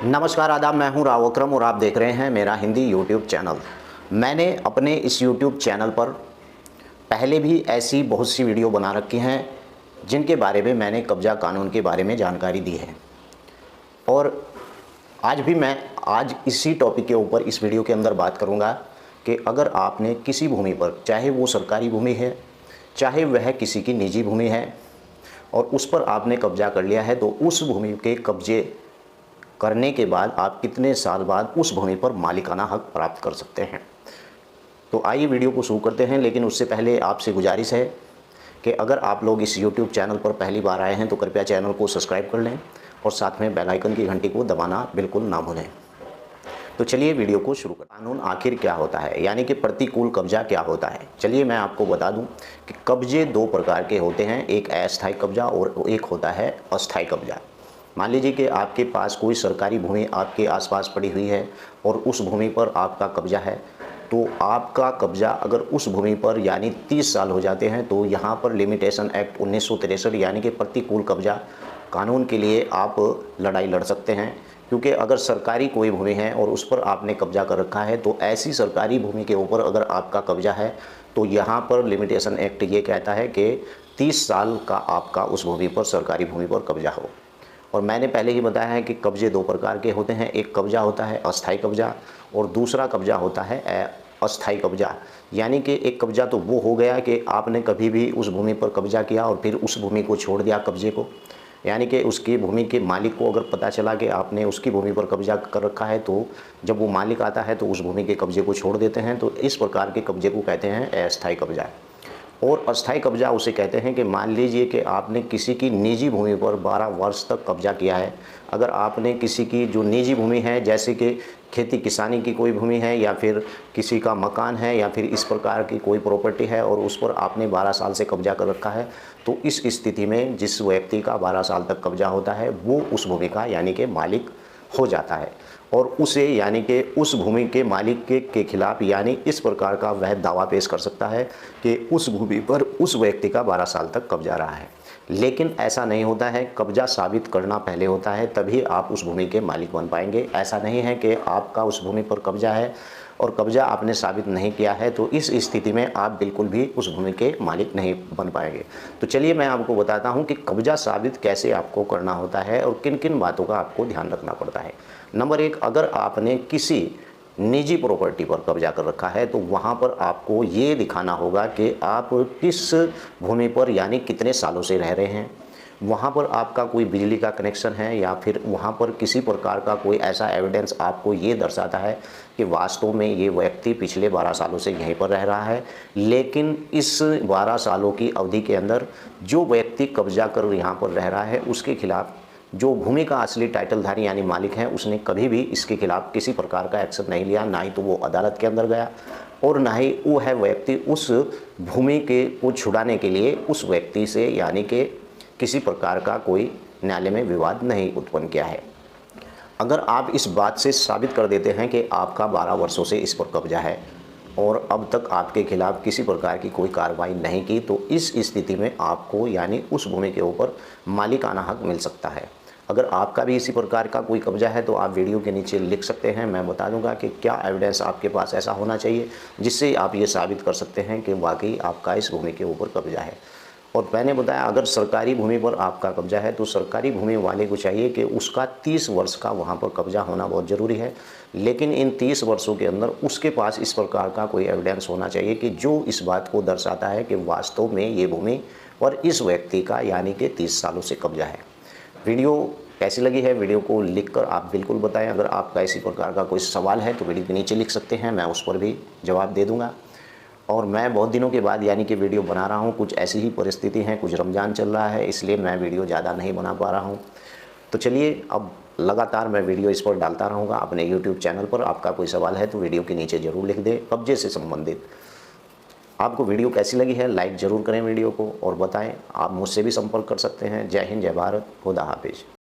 नमस्कार आदाब, मैं हूं राव अकरम और आप देख रहे हैं मेरा हिंदी यूट्यूब चैनल। मैंने अपने इस यूट्यूब चैनल पर पहले भी ऐसी बहुत सी वीडियो बना रखी हैं जिनके बारे में मैंने कब्ज़ा कानून के बारे में जानकारी दी है। और आज इसी टॉपिक के ऊपर इस वीडियो के अंदर बात करूंगा कि अगर आपने किसी भूमि पर, चाहे वो सरकारी भूमि है, चाहे वह किसी की निजी भूमि है, और उस पर आपने कब्ज़ा कर लिया है, तो उस भूमि के कब्ज़े करने के बाद आप कितने साल बाद उस भूमि पर मालिकाना हक प्राप्त कर सकते हैं। तो आइए वीडियो को शुरू करते हैं। लेकिन उससे पहले आपसे गुजारिश है कि अगर आप लोग इस YouTube चैनल पर पहली बार आए हैं तो कृपया चैनल को सब्सक्राइब कर लें और साथ में बेल आइकन की घंटी को दबाना बिल्कुल ना भूलें। तो चलिए वीडियो को शुरू करें। कानून आखिर क्या होता है, यानी कि प्रतिकूल कब्जा क्या होता है। चलिए मैं आपको बता दूं कि कब्जे दो प्रकार के होते हैं, एक अस्थायी कब्जा और एक होता है अस्थायी कब्जा। मान लीजिए कि आपके पास कोई सरकारी भूमि आपके आसपास पड़ी हुई है और उस भूमि पर आपका कब्जा है, तो आपका कब्जा अगर उस भूमि पर यानी 30 साल हो जाते हैं तो यहाँ पर लिमिटेशन एक्ट 1963 यानी कि प्रतिकूल कब्जा कानून के लिए आप लड़ाई लड़ सकते हैं। क्योंकि अगर सरकारी कोई भूमि है और उस पर आपने कब्जा कर रखा है, तो ऐसी सरकारी भूमि के ऊपर अगर आपका कब्जा है तो यहाँ पर लिमिटेशन एक्ट ये कहता है कि 30 साल का आपका उस भूमि पर, सरकारी भूमि पर कब्जा हो। और मैंने पहले ही बताया है कि कब्जे दो प्रकार के होते हैं, एक कब्जा होता है अस्थायी कब्जा और दूसरा कब्जा होता है अस्थायी कब्जा। यानी कि एक कब्जा तो वो हो गया कि आपने कभी भी उस भूमि पर कब्जा किया और फिर उस भूमि को छोड़ दिया कब्जे को, यानी कि उसकी भूमि के मालिक को अगर पता चला कि आपने उसकी भूमि पर कब्जा कर रखा है, तो जब वो मालिक आता है तो उस भूमि के कब्जे को छोड़ देते हैं। तो इस प्रकार के कब्जे को कहते हैं अस्थायी कब्जा। और अस्थायी कब्जा उसे कहते हैं कि मान लीजिए कि आपने किसी की निजी भूमि पर 12 वर्ष तक कब्जा किया है। अगर आपने किसी की जो निजी भूमि है, जैसे कि खेती किसानी की कोई भूमि है या फिर किसी का मकान है या फिर इस प्रकार की कोई प्रॉपर्टी है और उस पर आपने 12 साल से कब्जा कर रखा है, तो इस स्थिति में जिस व्यक्ति का 12 साल तक कब्जा होता है वो उस भूमि का यानी कि मालिक हो जाता है और उसे यानी कि उस भूमि के मालिक के खिलाफ यानी इस प्रकार का वह दावा पेश कर सकता है कि उस भूमि पर उस व्यक्ति का 12 साल तक कब्जा रहा है। लेकिन ऐसा नहीं होता है, कब्जा साबित करना पहले होता है, तभी आप उस भूमि के मालिक बन पाएंगे। ऐसा नहीं है कि आपका उस भूमि पर कब्जा है और कब्जा आपने साबित नहीं किया है, तो इस स्थिति में आप बिल्कुल भी उस भूमि के मालिक नहीं बन पाएंगे। तो चलिए मैं आपको बताता हूं कि कब्जा साबित कैसे आपको करना होता है और किन किन बातों का आपको ध्यान रखना पड़ता है। नंबर 1, अगर आपने किसी निजी प्रॉपर्टी पर कब्जा कर रखा है तो वहाँ पर आपको ये दिखाना होगा कि आप किस भूमि पर यानी कितने सालों से रह रहे हैं, वहाँ पर आपका कोई बिजली का कनेक्शन है या फिर वहाँ पर किसी प्रकार का कोई ऐसा एविडेंस आपको ये दर्शाता है कि वास्तव में ये व्यक्ति पिछले 12 सालों से यहीं पर रह रहा है। लेकिन इस 12 सालों की अवधि के अंदर जो व्यक्ति कब्जा कर यहाँ पर रह रहा है उसके खिलाफ जो भूमि का असली टाइटलधारी यानी मालिक है उसने कभी भी इसके खिलाफ किसी प्रकार का एक्शन नहीं लिया, ना ही तो वो अदालत के अंदर गया और ना ही वो है व्यक्ति उस भूमि के को छुड़ाने के लिए उस व्यक्ति से यानी कि किसी प्रकार का कोई न्यायालय में विवाद नहीं उत्पन्न किया है। अगर आप इस बात से साबित कर देते हैं कि आपका 12 वर्षों से इस पर कब्जा है और अब तक आपके खिलाफ किसी प्रकार की कोई कार्रवाई नहीं की, तो इस स्थिति में आपको यानी उस भूमि के ऊपर मालिकाना हक मिल सकता है। अगर आपका भी इसी प्रकार का कोई कब्जा है तो आप वीडियो के नीचे लिख सकते हैं, मैं बता दूंगा कि क्या एविडेंस आपके पास ऐसा होना चाहिए जिससे आप ये साबित कर सकते हैं कि वाकई आपका इस भूमि के ऊपर कब्जा है। और मैंने बताया अगर सरकारी भूमि पर आपका कब्जा है तो सरकारी भूमि वाले को चाहिए कि उसका 30 वर्ष का वहाँ पर कब्जा होना बहुत ज़रूरी है। लेकिन इन 30 वर्षों के अंदर उसके पास इस प्रकार का कोई एविडेंस होना चाहिए कि जो इस बात को दर्शाता है कि वास्तव में ये भूमि और इस व्यक्ति का यानी कि 30 सालों से कब्जा है। वीडियो कैसी लगी है, वीडियो को लिखकर आप बिल्कुल बताएं। अगर आपका इसी प्रकार का कोई सवाल है तो वीडियो के नीचे लिख सकते हैं, मैं उस पर भी जवाब दे दूंगा। और मैं बहुत दिनों के बाद यानी कि वीडियो बना रहा हूं, कुछ ऐसी ही परिस्थिति है, कुछ रमज़ान चल रहा है इसलिए मैं वीडियो ज़्यादा नहीं बना पा रहा हूं। तो चलिए अब लगातार मैं वीडियो इस पर डालता रहूँगा अपने यूट्यूब चैनल पर। आपका कोई सवाल है तो वीडियो के नीचे ज़रूर लिख दें कब्जे से संबंधित। आपको वीडियो कैसी लगी है लाइक ज़रूर करें वीडियो को और बताएं। आप मुझसे भी संपर्क कर सकते हैं। जय हिंद, जय भारत, खुदा हाफिज़।